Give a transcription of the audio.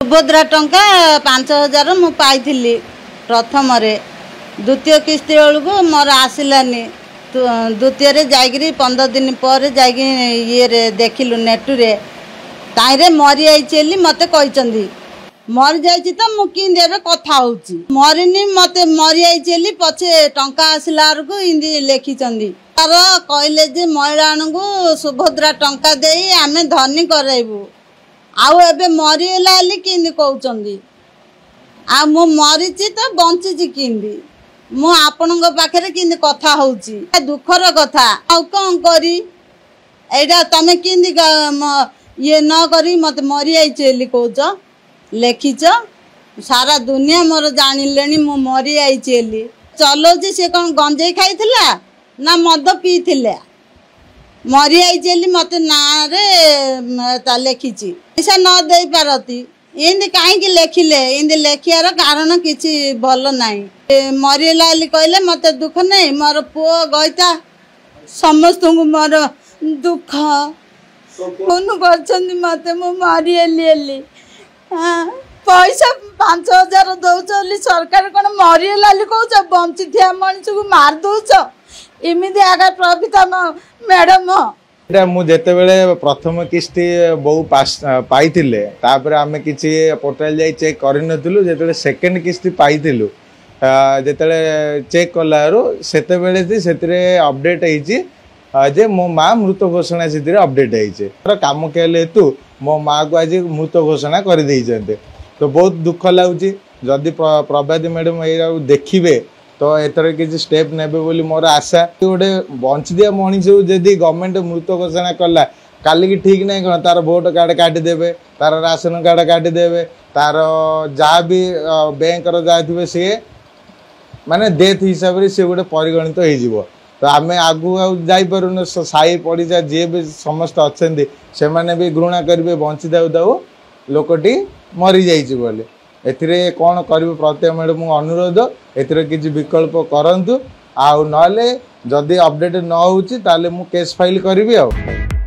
सुभद्रा टंका 5000 मु पाई प्रथम द्वितीय किस्ती बेलू मोर आसलानी द्वितीय जाकि 15 दिन पर ये देखिलु नेटुरे ताईरे मरी आई मत कही मरी जाइए तो मुझे कथा हो मरीनी मत मरी आई पचे टंका आसला इंदी लिखिं तार कहले जे महिला को सुभद्रा टंका दे आमे धनी करबू आउ एबे मरीगला कि कहते आ मु मरीची तो बंची कि मु आपण पाखे कि कथा हो दुखर कथा आउ कौन करी एटा तमें कि ये न करी मत मरी आई कौच लिखिच सारा दुनिया मोर जानिले मु मरी आई चलाऊँ सी कौन गंजे खाई ना मद पी मरी आई मत ना लिखी पैसा न दे पारती इं कहीं लिखिले इन लिखार कारण किसी भल ना मरीला कहले मत दुख नहीं मोर पुओ गईता समस्त को मोर दुख फोन कर मत मु मरी पैसा 5000 दौच सरकार कौन मरीगला कौच बंची थी मनुष्य को मार दौच इमिदी आगे प्रभुता मैडम मुझे प्रथम किस्ती बहु पाई आम कि पोर्टाल जाई चेक करूँ जो सेकेंड किस्ती पाई जिते चेक कलु से अपडेट जे मो माँ मृत घोषणा से अपडेट है कम कहले हेतु मो माँ को आज मृत घोषणा कर तो बहुत दुख लगुच जदि प्रभाती मैडम ये देखिए तो एथर किसी स्टेप नेबे बोली मोर आशा गोटे बंचिदिया मनीष जदि गवर्नमेंट मृत घोषणा कला काली की ठीक नहीं कौन तार भोट कार्ड काटिदेवे तार राशन कार्ड काटिदेवे तार जहाँ भी बैंक जहाँ थे सी माने डेथ हिसाब से गोटे परिगणित हो तो आम आगू जापन साई पड़ीसा जी भी समस्त अच्छा से मैंने भी घृणा करेंगे बंची दाऊ दाऊ लोकटी मरी जाइए एथिरे कौन कर प्रत्येक मैडम अनुरोध एथिरे किसी विकल्प करंतु आउ नले जदि अपडेट न होउची ताले मु केस फाइल करिवि आ।